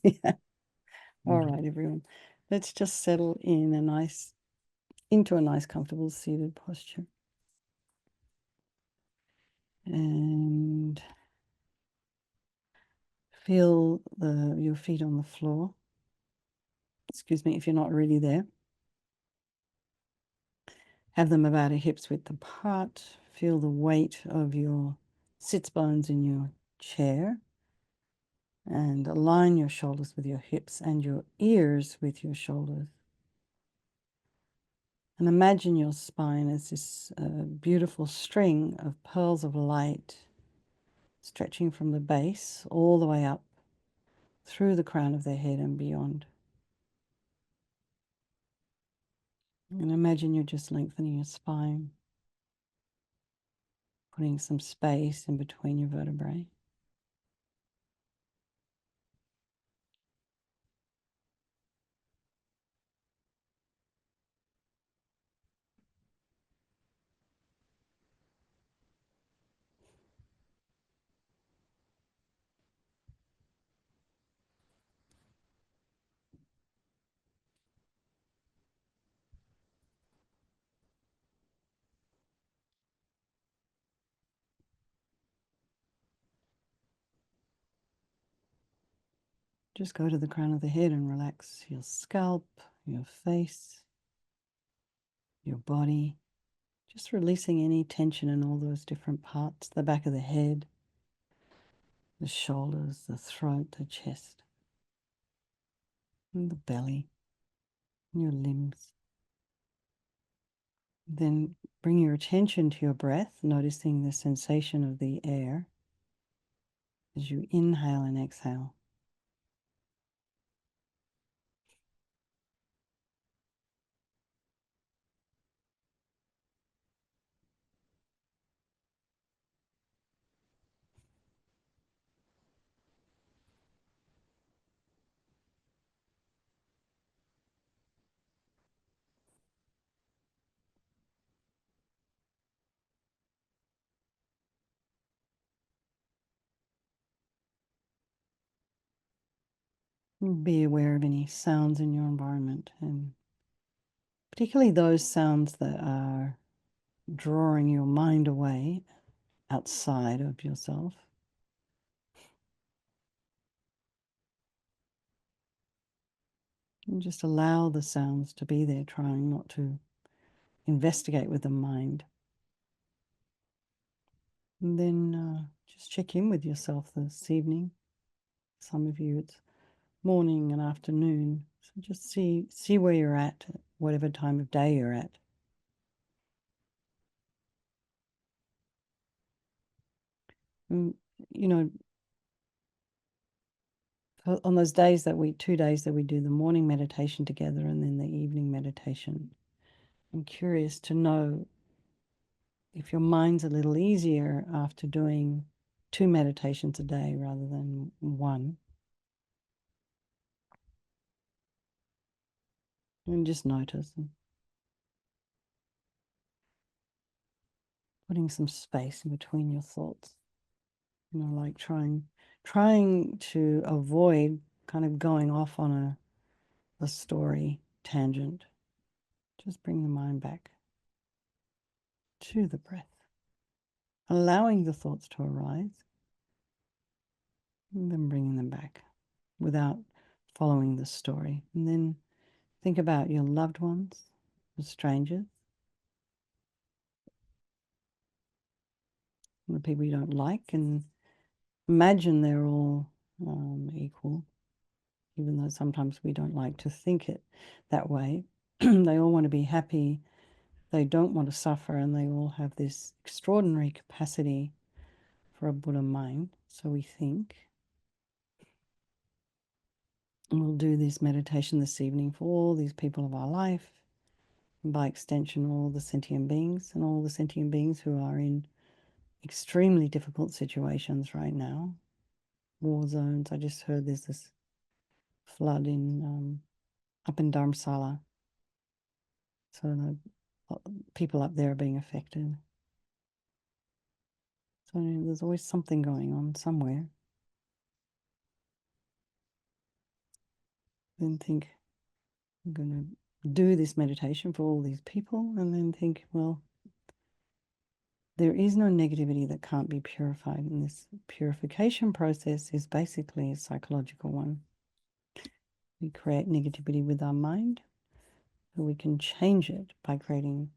Yeah. All right, everyone. Let's just settle in into a nice, comfortable seated posture. And feel your feet on the floor. Excuse me, if you're not already there. Have them about a hip's width apart. Feel the weight of your sits bones in your chair. And align your shoulders with your hips and your ears with your shoulders. And imagine your spine as this beautiful string of pearls of light stretching from the base all the way up through the crown of the head and beyond. And imagine you're just lengthening your spine, putting some space in between your vertebrae. Just go to the crown of the head and relax your scalp, your face, your body. Just releasing any tension in all those different parts, the back of the head, the shoulders, the throat, the chest, and the belly, and your limbs. Then bring your attention to your breath, noticing the sensation of the air as you inhale and exhale. Be aware of any sounds in your environment, and particularly those sounds that are drawing your mind away outside of yourself. And just allow the sounds to be there, trying not to investigate with the mind. And then just check in with yourself this evening. Some of you, it's morning and afternoon. So just see where you're at, whatever time of day you're at. And, you know, on those days 2 days that we do the morning meditation together and then the evening meditation, I'm curious to know if your mind's a little easier after doing 2 meditations a day rather than 1. And just notice and putting some space in between your thoughts. Like trying to avoid kind of going off on a story tangent. Just bring the mind back to the breath, allowing the thoughts to arise, and then bringing them back without following the story. And then think about your loved ones, the strangers, the people you don't like, and imagine they're all equal, even though sometimes we don't like to think it that way. They all want to be happy. They don't want to suffer, and they all have this extraordinary capacity for a Buddha mind. So we think. And we'll do this meditation this evening for all these people of our life, and by extension, all the sentient beings and all the sentient beings who are in extremely difficult situations right now. War zones. I just heard there's this flood up in Dharamsala. So the people up there are being affected. So there's always something going on somewhere. Then think, I'm going to do this meditation for all these people, and then think, well, there is no negativity that can't be purified, and this purification process is basically a psychological one. We create negativity with our mind, but we can change it by creating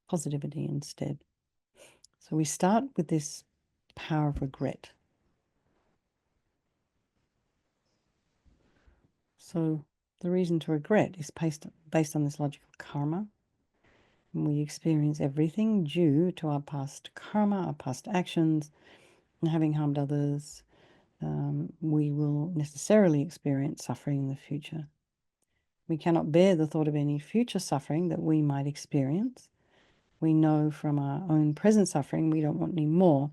positivity instead. So we start with this power of regret. So the reason to regret is based on this logical karma. And we experience everything due to our past karma, our past actions, and having harmed others. We will necessarily experience suffering in the future. We cannot bear the thought of any future suffering that we might experience. We know from our own present suffering we don't want any more.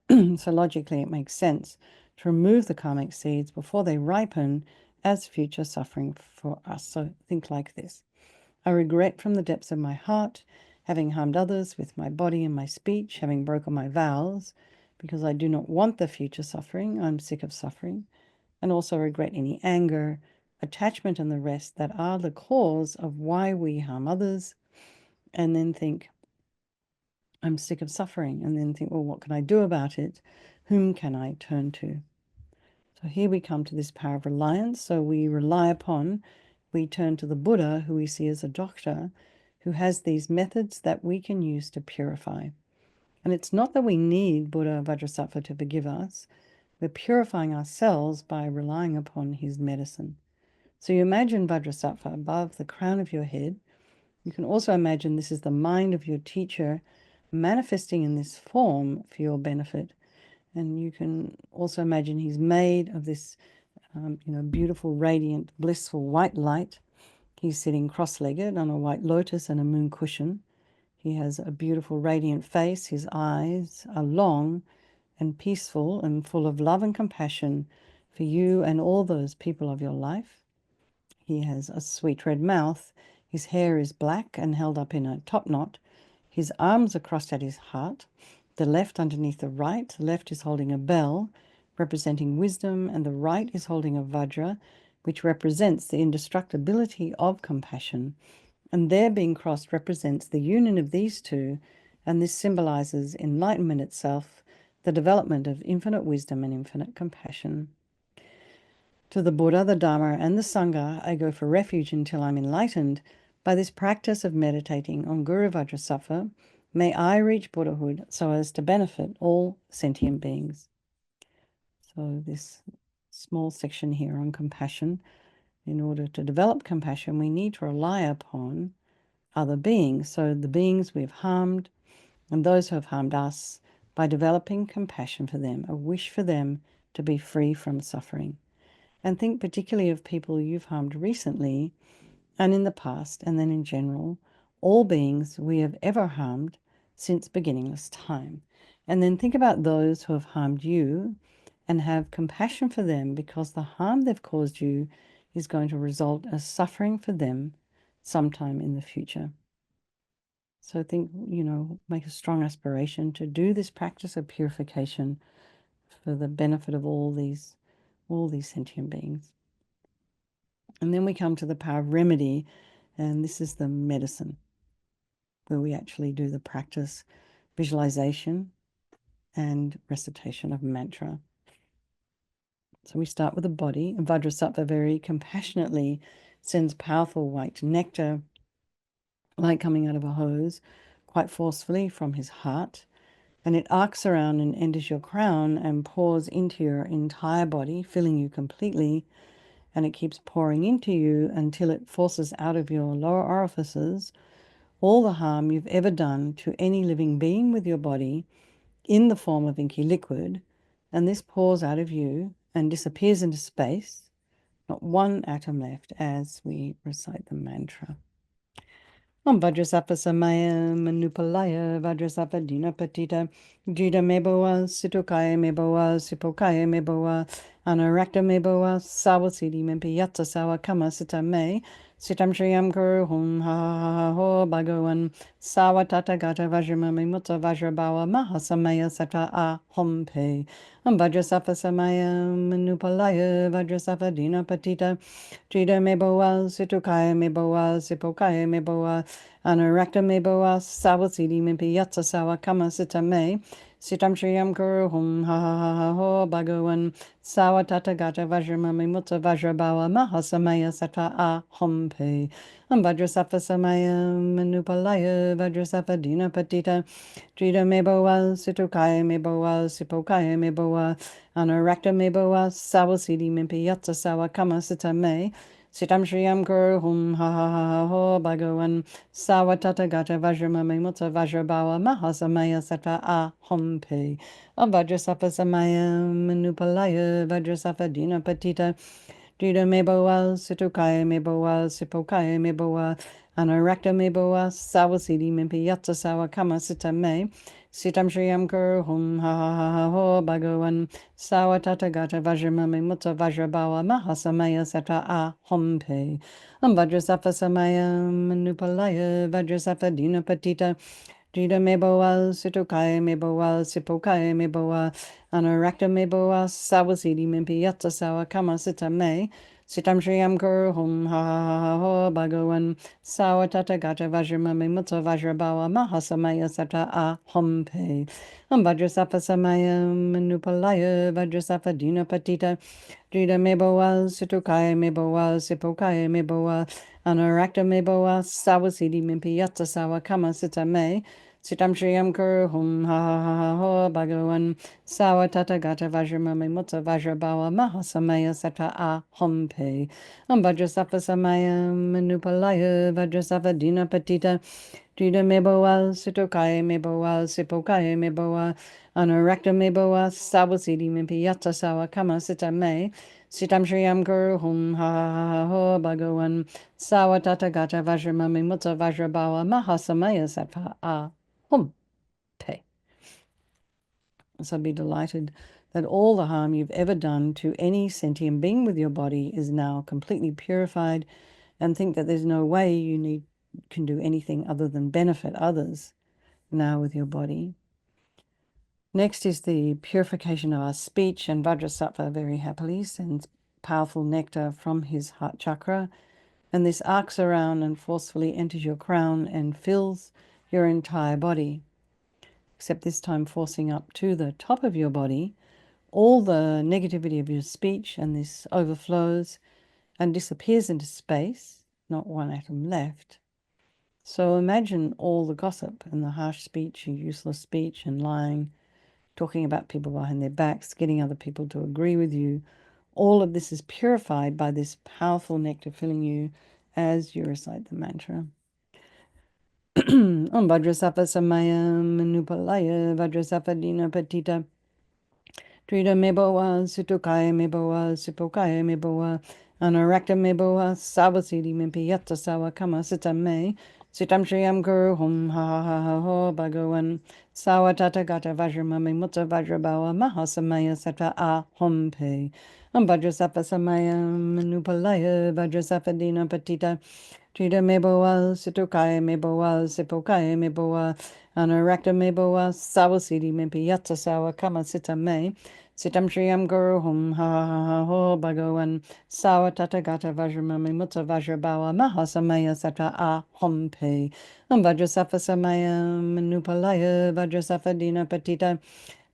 So logically, it makes sense to remove the karmic seeds before they ripen as future suffering for us. So think like this. I regret from the depths of my heart having harmed others with my body and my speech, having broken my vows, because I do not want the future suffering. I'm sick of suffering. And also regret any anger, attachment, and the rest that are the cause of why we harm others. And then think, I'm sick of suffering. And then think, well, what can I do about it? Whom can I turn to? So here we come to this power of reliance. So we turn to the Buddha, who we see as a doctor, who has these methods that we can use to purify. And it's not that we need Buddha Vajrasattva to forgive us. We're purifying ourselves by relying upon his medicine. So you imagine Vajrasattva above the crown of your head. You can also imagine this is the mind of your teacher manifesting in this form for your benefit. And you can also imagine he's made of this beautiful, radiant, blissful white light. He's sitting cross-legged on a white lotus and a moon cushion. He has a beautiful, radiant face. His eyes are long and peaceful and full of love and compassion for you and all those people of your life. He has a sweet red mouth. His hair is black and held up in a top knot. His arms are crossed at his heart, the left underneath the right. The left is holding a bell, representing wisdom, and the right is holding a vajra, which represents the indestructibility of compassion. And their being crossed represents the union of these two, and this symbolizes enlightenment itself, the development of infinite wisdom and infinite compassion. To the Buddha, the Dharma, and the Sangha, I go for refuge until I'm enlightened. By this practice of meditating on Guru Vajrasattva, may I reach Buddhahood so as to benefit all sentient beings. So this small section here on compassion. In order to develop compassion, we need to rely upon other beings. So the beings we've harmed and those who have harmed us, by developing compassion for them, a wish for them to be free from suffering. And think particularly of people you've harmed recently and in the past, and then in general, all beings we have ever harmed since beginningless time. And then think about those who have harmed you and have compassion for them, because the harm they've caused you is going to result as suffering for them sometime in the future. So think, make a strong aspiration to do this practice of purification for the benefit of all these sentient beings. And then we come to the power of remedy, and this is the medicine, where we actually do the practice, visualization, and recitation of mantra. So we start with the body, and Vajrasattva very compassionately sends powerful white nectar, like coming out of a hose, quite forcefully from his heart, and it arcs around and enters your crown and pours into your entire body, filling you completely. And it keeps pouring into you until it forces out of your lower orifices all the harm you've ever done to any living being with your body in the form of inky liquid. And this pours out of you and disappears into space, not one atom left, as we recite the mantra. Om Vajrasattva Samaya Manupalaya Vajrasattva Dinapatita Jida meboa, Situkaya meboa, Sipokaya meboa, Anarakta meboa, Sawasidi mempi yatsa sawa kama sita me, Sitam Shriyam Guru Hum Ha Ha Ha Ho Bhagavan Sawa Tata Gata Vajramami Mutta Vajrabawa Mahasamaya Sata A Hum Pe Vajrasafa Samaya Manupalaya Vajrasafa Dina Patita Jida Meboa Situkaya Meboa Sipokaya Meboa Anarakta Meboa Sawasidi Mimpi Yatsa Sawa Kama Sita Me Sitam Shriyam Guru Hum Ha Ha Ha Ha Ho Bhagavan Sawa Tata Gata Vajramami Mutta Vajrabawa Mahasamaya Sata A Hum Pe Vajrasafa Samaya Manupalaya Vajrasafa Dina Patita Jida Meboa Situkaya Meboa Sipokaya Meboa Anarakta Meboa Sawasidi Mimpi Yatsa Sawa Kama Sita Me Sitam Shriyam Guru Hum Ha Ha Ha Ha Ho Bhagavan Sawa Tata Gata Vajramami Mutta Vajrabawa Mahasamaya Sata A Hum Pe Vajrasafa Samaya Manupalaya Vajrasafa Dina Patita Jida meboa, Situkaya meboa, Sipokaya meboa, Anarakta meboa, Sawasidi mimpi yatsa sawa kama sita me, Sitam Shriyam Guru Hum Ha Ha Ha Ha Ho Bhagavan Sawa Tata Gata Vajramami Mutta Vajrabawa Mahasamaya Sata A Hum Pe Vajrasafa Samaya Manupalaya Vajrasafa Dina Patita Jida meboa, Situkaya meboa, Sipokaya meboa, Anarakta meboa, Sawasidi mimpi yatsa sawa kama sita me, Sitam Shriyam Guru Hum Ha Ha Ha Ha Ho Bhagavan Sawa Tata Gata Vajramami Mutta Vajrabawa Mahasamaya Sata A Hum Pe Vajrasafa Samaya Manupalaya Vajrasafa Dina Patita Jida meboa, Situkaya meboa, Sipokaya meboa, Anarakta meboa, Sawasidi mimpi yatsa sawa kama sita me, Sitam Shriyam Guru Hum Ha Ha Ha Ha Ho Bhagavan Sawa Tata Gata Vajramami Mutta Vajrabawa Mahasamaya Sata A Hum Pe Vajrasafa Samaya Manupalaya Vajrasafa Dina Patita Jida meboa, Situkaya meboa, Sipokaya meboa, Anarakta meboa, Sawasidi mimpi yatsa sawa kama sita me, Sitam Shriyam Guru Hum Ha Ha Ha Ha Ho Bhagavan Sawa Tata Gata Vajramami Mutta Vajrabawa Mahasamaya Sata A Hum Pe. So be delighted that all the harm you've ever done to any sentient being with your body is now completely purified, and think that there's no way you can do anything other than benefit others now with your body. Next is the purification of our speech, and Vajrasattva very happily sends powerful nectar from his heart chakra, and this arcs around and forcefully enters your crown and fills your entire body, except this time forcing up to the top of your body all the negativity of your speech, and this overflows and disappears into space, not one atom left. So imagine all the gossip and the harsh speech and useless speech and lying, talking about people behind their backs, getting other people to agree with you. All of this is purified by this powerful nectar filling you as you recite the mantra. Om Vajrasattva Samaya Manupalaya Vajrasattva Dina Patita Trida meboa, Situkaya meboa, Sipokaya meboa, Anarakta meboa, Sawasidi mimpi yatsa sawa kama sita me, Sitam Shriyam Guru Hum Ha Ha Ha Ha Ho Bhagavan Sawa Tata Gata Vajramami Mutta Vajrabawa Mahasamaya Sata A Hum Pe Vajrasattva Samaya Manupalaya Vajrasattva Dina Patita Trida meboa, Situkaya meboa, Sipokaya meboa, Anarakta meboa, Sawasidi mimpi yatsa sawa kama sita me, Sitam Shriyam Guru Hum Ha Ha Ha Ha Ho Bhagavan Sawa Tata Gata Vajramami Mutta Vajrabawa Mahasamaya Sata A Hum Pe Vajrasattva Samaya Manupalaya Vajrasattva Dina Patita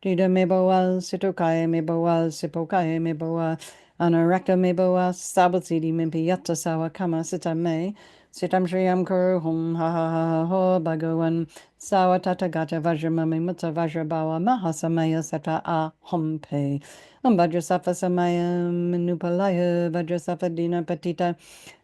Jida meboa, Situkaya meboa, Sipokaya meboa, Anarakta meboa, Sawasidi mimpi yatsa sawa kama sita me, Sitam Shriyam Guru Hum Ha Ha Ha Ha Ho Bhagavan Sawa Tata Gata Vajramami Mutta Vajrabawa Mahasamaya Sata A Hum Pe Vajrasattva Samaya Manupalaya Vajrasattva Dina Patita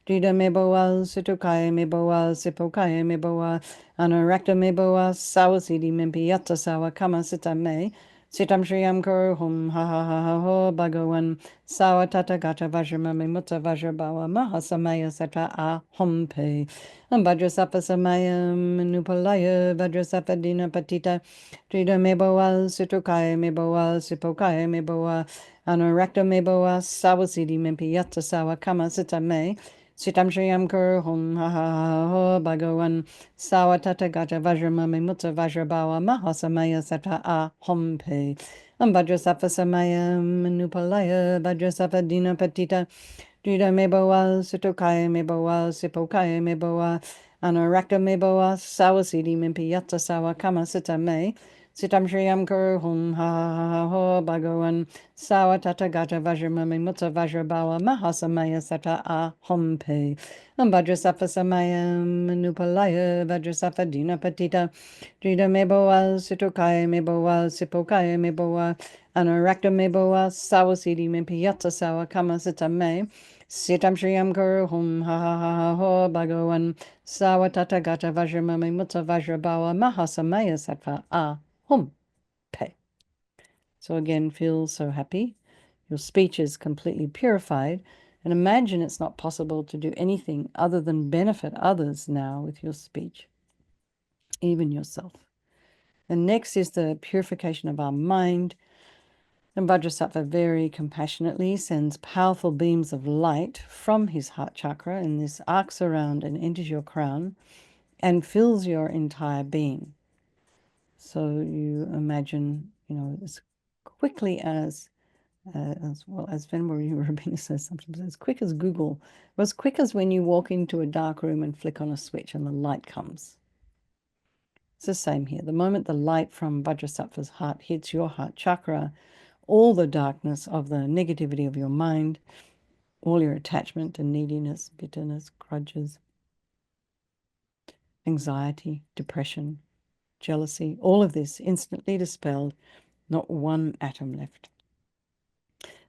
Jida meboa, Situkaya meboa, Sipokaya meboa, Anarakta meboa, Sawasidi mimpi yatsa sawa kama sita me, Sitam Shriyam Kuru Hum Ha Ha Ha Ha Ho Bhagavan Sawa Tata Gata Vajramami Mutta Vajrabawa Mahasamaya Sata A Hum Pe Vajrasapa Samayam Nupalaya Vajrasapa Dina Patita Trida Mebawal Situkaya Mebawal Sipokaya Mebawa Anorakta Mebawa Sawasidi Mempiyata Sawa Kama Sita Me Sitam Shriyam Kuru Hum Ha Ha Ha Ho Bhagavan Sawa Tata Gata Vajramami Mutta Vajrabawa Mahasamaya Sata A Hum Pe Vajrasapa Samayam Nupalaya Vajrasapa Dina Patita Drita Meboa, Sitokaya Meboa, Sipokaya Meboa, Anorakta Meboa, Sawasidi Mimpiyata Sawa Kama Sita Me, Sitam Shriyam Kuru Hum Ha Ha Ha Ho Bhagawan, Sawa Tata Gata Vajramami Mutta Vajrabawa Mahasamaya Sata A Hum Pe, Vajrasafa Samayam Nupalaya, Vajrasafa Dina Patita, Drita Meboa, Sitokaya Meboa, Sipokaya Meboa, Anorakta Meboa, Sawasidi Mimpiyata Sawa Kama Sita Me, Sitam Shriyam Kuru Hum Ha Ha Ha Ha Ho Bhagawan Sawa Tata Gata Vajramami Mutta Vajrabawa Mahasamaya Sattva A Hum Pe. So again, feel so happy. Your speech is completely purified. And imagine it's not possible to do anything other than benefit others now with your speech, even yourself. And next is the purification of our mind. And Vajrasattva very compassionately sends powerful beams of light from his heart chakra, and this arcs around and enters your crown and fills your entire being. So you imagine, as quickly as well as Venerable Rabina says sometimes, as quick as Google, or as quick as when you walk into a dark room and flick on a switch and the light comes. It's the same here. The moment the light from Vajrasattva's heart hits your heart chakra, all the darkness of the negativity of your mind, all your attachment and neediness, bitterness, grudges, anxiety, depression, jealousy, all of this instantly dispelled, not one atom left.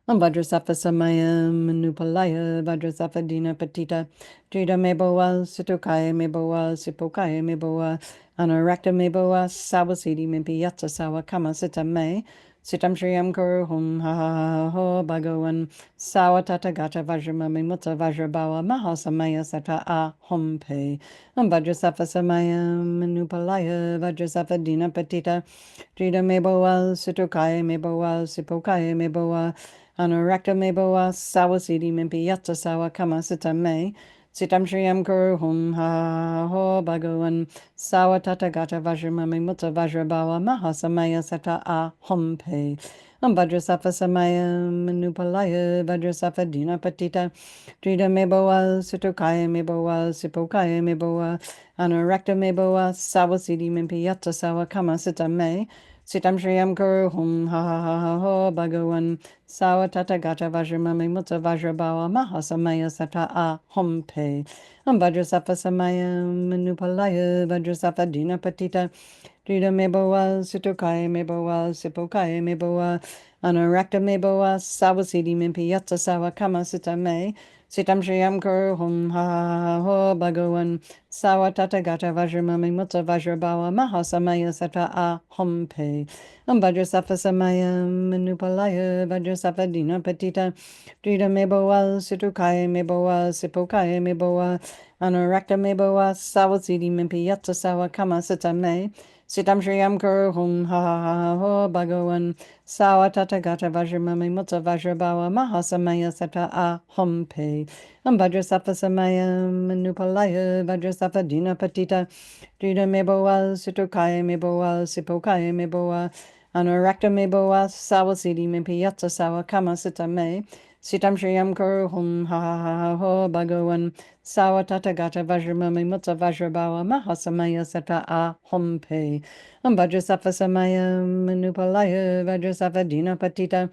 Vajrasattva Samayam Nupalaya Vajrasattva Dina Patita Trida Meboa Situkaya Meboa Sipokaya Meboa Anorakta Meboa Sawasidi Mimpiyatsa Sawa Kama Sita Me Sitam Shriyam Kuru Hum Ha Ha Ha Ho Bhagawan Sawa Tata Gata Vajramami Mutta Vajrabawa Mahasamaya Sata A Hum Pe Vajrasattva Samayam Nupalaya Vajrasattva Dina Patita Trida Meboa Situkaya Meboa Sipokaya Meboa Anorakta Meboa Sawasidi Mimpiyatsa Sawa Kama Sita Me Sitam Shriyam Kuru Hum Ha Ho Bhagawan Sawa Tata Gata Vajramami Mutta Vajrabawa Mahasamaya Sata A Hum Pe Vajrasattva Samayam Nupalaya Vajrasattva Dina Patita Trida Meboa Situkaya Meboa Sipokaya Meboa Anorakta Meboa Sawasidi Mimpiyatsa Sawa Kama Sita Me Sitam Shriyam Kuru Hum Ha Ha Ha Ha Ho Bhagawan Sawa Tata Gata Vajramami Mutta Vajrabawa Mahasamaya Sata A Hum Pe Vajrasattva Samayam Nupalaya Vajrasattva Dina Patita Trida Meboa Situkaya Meboa Sipokaya Meboa Anorakta Meboa Sawasidi Mimpiyatsa Sawa Kama Sita Me Sitam Shriyam Kuru Hum Ha Ha Ha Ho Bhagawan Sawa Tata Gata Vajramami Mutta Vajrabawa Mahasamaya Sata A Hum Pe Vajrasattva Samayam Nupalaya Vajrasattva Dina Patita Trida Meboa Situkaya Meboa Sipokaya Meboa Anorakta Meboa Sawasidi Mimpiyatsa Sawa Kama Sita Me Sitam Shriyam Kuru Hum Ha Ha Ha Ho Bhagawan Sawa Tata Gata Vajramami Mutta Vajrabawa Mahasamaya Sata A Hum Pe Vajrasattva Samayam Nupalaya Vajrasattva Dina Patita Trida Meboa Situkaya Meboa Sipokaya Meboa Anorakta Meboa Sawasidi Mimpiyatsa Sawa Kama Sita Me Sitam Shriyam Kuru Hum Ha Ha Ha Ho Bhagawan Sawa Tata Gata Vajramami Mutta Vajrabawa Mahasamaya Sata A Hum Pe Vajrasattva Samayam Nupalaya Vajrasattva Dina Patita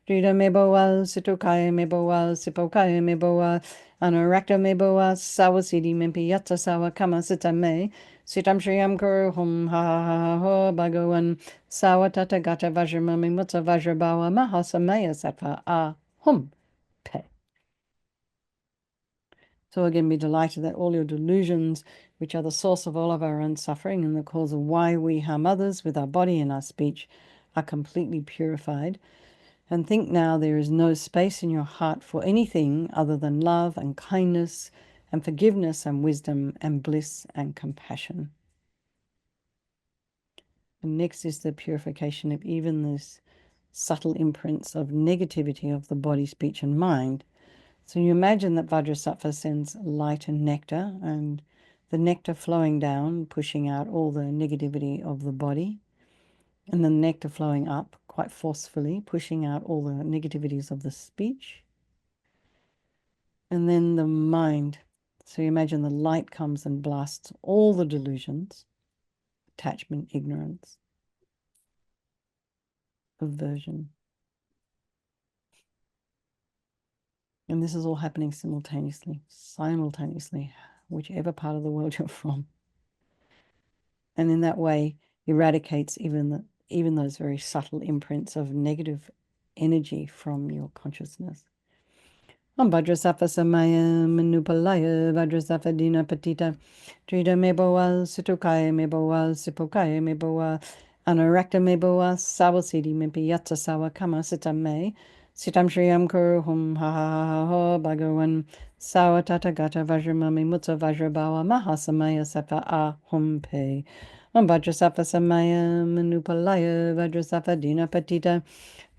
Trida Meboa Situkaya Meboa Sipokaya Meboa Anorakta Meboa Sawasidi Mimpiyatsa Sawa Kama Sita Me Sitam Shriyam Kuru Hum Ha Ha Ha Ho Bhagawan Sawa Tata Gata Vajramami Mutta Vajrabawa Mahasamaya Sata A Hum Pe. So again, be delighted that all your delusions, which are the source of all of our own suffering and the cause of why we harm others with our body and our speech, are completely purified. And think now there is no space in your heart for anything other than love and kindness and forgiveness and wisdom and bliss and compassion. And next is the purification of even those subtle imprints of negativity of the body, speech, and mind. So you imagine that Vajrasattva sends light and nectar, and the nectar flowing down, pushing out all the negativity of the body, and the nectar flowing up quite forcefully, pushing out all the negativities of the speech, and then the mind. So you imagine the light comes and blasts all the delusions, attachment, ignorance, aversion. And this is all happening simultaneously, whichever part of the world you're from. And in that way, eradicates even those very subtle imprints of negative energy from your consciousness. Vajrasattva samaya manupalaya Vajrasattva dina patita Trida meboa situkaya meboa sipokaya meboa Anarakta meboa sawasidi mimpiyatsa sawa kama sitam me Sitam shriyam kuru hum ha ha ha ha bhagavan Sawa tata gata vajramami mutsa vajrabawa mahasamaya sattva a hum pe Vajrasattva samaya manupalaya Vajrasattva dina patita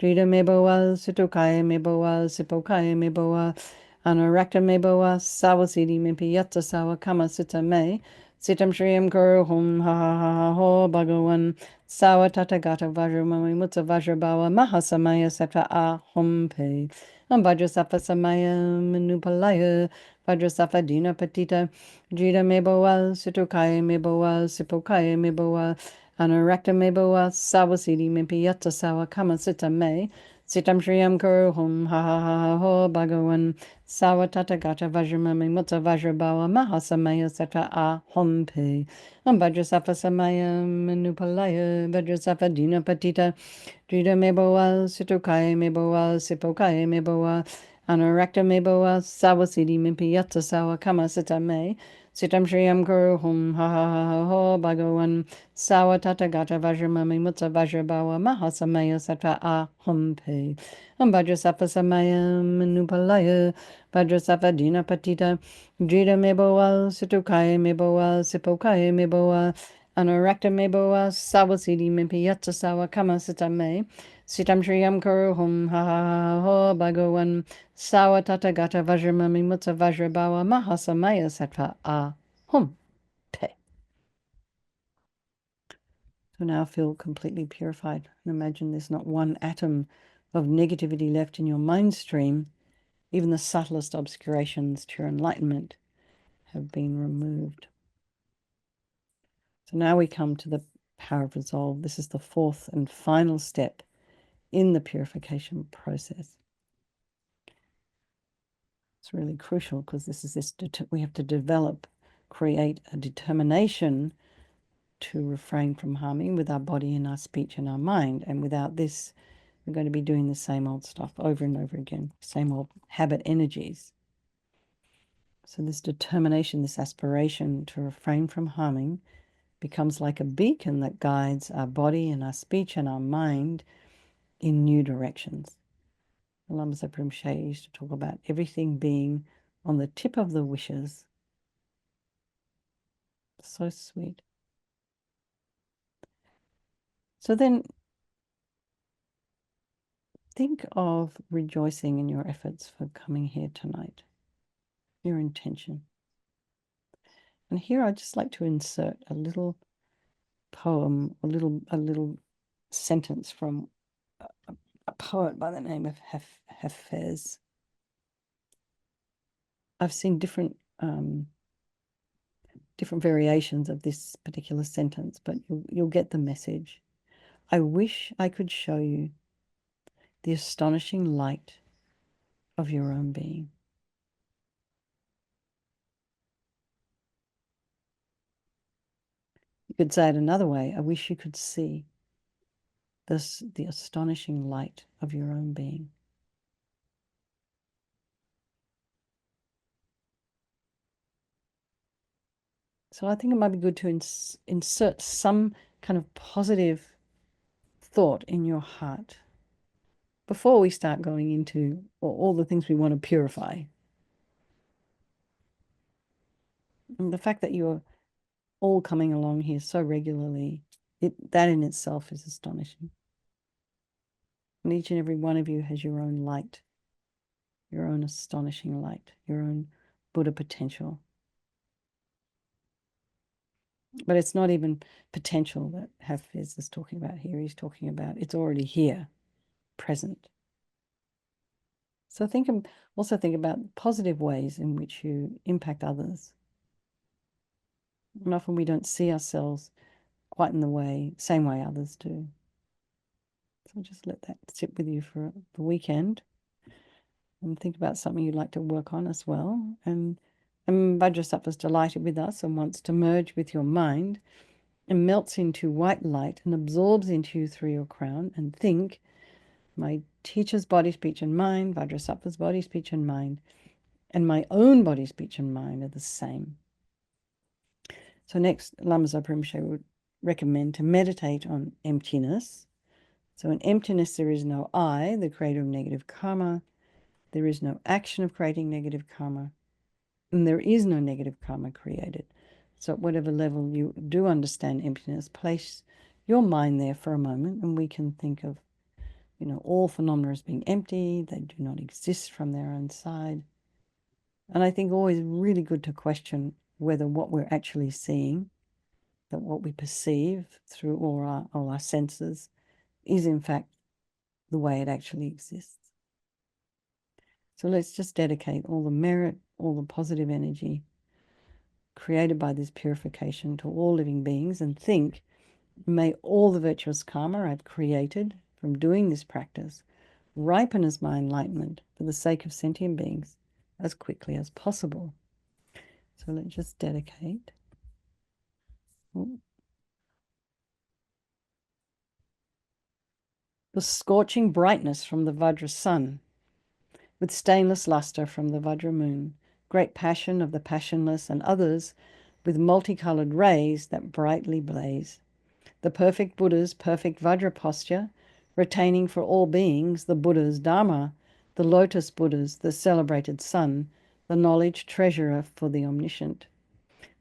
Drita meboa, situkaya meboa, sipokaya meboa, anarakta meboa, sawasidi mimpiyatsa sawa kama sita me, sitam shriyam kuru hum ha ha ha ha ho bhagavan, sawa tatagata vajramami mutsa vajrabawa mahasamaya sattva a hum pe. Vajrasattva samaya manupalaya, Vajrasattva dina patita, Drita meboa, situkaya meboa, sipokaya meboa, Anarakta meboa sawasidi mimpiyatsa sawa kama sita me sitam shriyam kuru hum ha ha ha ha ho bhagavan sawa tatagata vajramami mutsa vajrabawa mahasamaya sata a hum pe Vajrasattva samaya manupalaya Vajrasattva dina patita Drita meboa situkaya meboa sipokaya meboa Anarakta meboa sawasidi mimpiyatsa sawa kama sita me Sitam shriyam kuru hum ha ha ha ha ho bhagavan sawa tatagata vajramami mutsa vajrabawa mahasamaya sattva a hum pe Vajrasattva samaya manupalaya Vajrasattva dina patita Drita meboa situkaya meboa sipokaya meboa Anarakta meboa sawasidi mimpiyatsa sawa kama sitam me Sitam shriyam kuru hum ha ha ha ho bhagavan sawa tatagata vajramami mutsa vajrabawa mahasamaya sattva a hum pe. So now feel completely purified and imagine there's not one atom of negativity left in your mind stream. Even the subtlest obscurations to your enlightenment have been removed. So now we come to the power of resolve. This is the fourth and final step in the purification process. It's really crucial because we have to create a determination to refrain from harming with our body and our speech and our mind. And without this, we're going to be doing the same old stuff over and over again, same old habit energies. So this determination, this aspiration to refrain from harming becomes like a beacon that guides our body and our speech and our mind in new directions. Lama Zopa Rinpoche used to talk about everything being on the tip of the wishes. So sweet. So then think of rejoicing in your efforts for coming here tonight, your intention. And here I'd just like to insert a little poem, a little sentence from a poet by the name of Hafez. I've seen different variations of this particular sentence, but you'll get the message. I wish I could show you the astonishing light of your own being. You could say it another way. I wish you could see the astonishing light of your own being. So I think it might be good to insert some kind of positive thought in your heart before we start going into all the things we want to purify. And the fact that you're all coming along here so regularly, that in itself is astonishing. And each and every one of you has your own light, your own astonishing light, your own Buddha potential. But it's not even potential that Hafiz is talking about here. He's talking about it's already here, present. So also think about positive ways in which you impact others. And often we don't see ourselves quite in the same way others do. So just let that sit with you for the weekend and think about something you'd like to work on as well. And Vajrasattva's delighted with us and wants to merge with your mind and melts into white light and absorbs into you through your crown. And think, my teacher's body, speech, and mind, Vajrasattva's body, speech, and mind, and my own body, speech, and mind are the same. So next, Lama Zopa Rinpoche would recommend to meditate on emptiness. So in emptiness, there is no I, the creator of negative karma. There is no action of creating negative karma. And there is no negative karma created. So at whatever level you do understand emptiness, place your mind there for a moment, and we can think of, all phenomena as being empty. They do not exist from their own side. And I think always really good to question whether what we're actually seeing, that what we perceive through all our senses, is in fact the way it actually exists. So let's just dedicate all the merit, all the positive energy created by this purification to all living beings, and think, may all the virtuous karma I've created from doing this practice ripen as my enlightenment for the sake of sentient beings as quickly as possible. So let's just dedicate. The scorching brightness from the Vajra sun, with stainless luster from the Vajra moon, great passion of the passionless, and others with multicolored rays that brightly blaze. The perfect Buddha's perfect Vajra posture, retaining for all beings the Buddha's Dharma, the lotus Buddha's, the celebrated sun, the knowledge treasurer for the omniscient.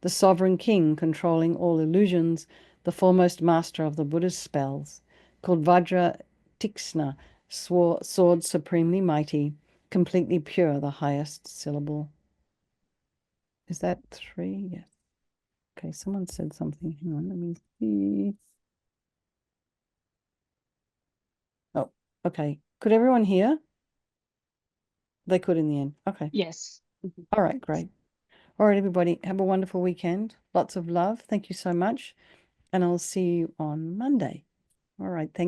The sovereign king controlling all illusions, the foremost master of the Buddha's spells, called Vajra Tiksna, sword supremely mighty, completely pure, the highest syllable. Is that 3? Yes. Okay, someone said something. Hang on, let me see. Oh, okay. Could everyone hear? They could in the end. Okay. Yes. All right, great. All right, everybody, have a wonderful weekend. Lots of love. Thank you so much. And I'll see you on Monday. All right, thank you.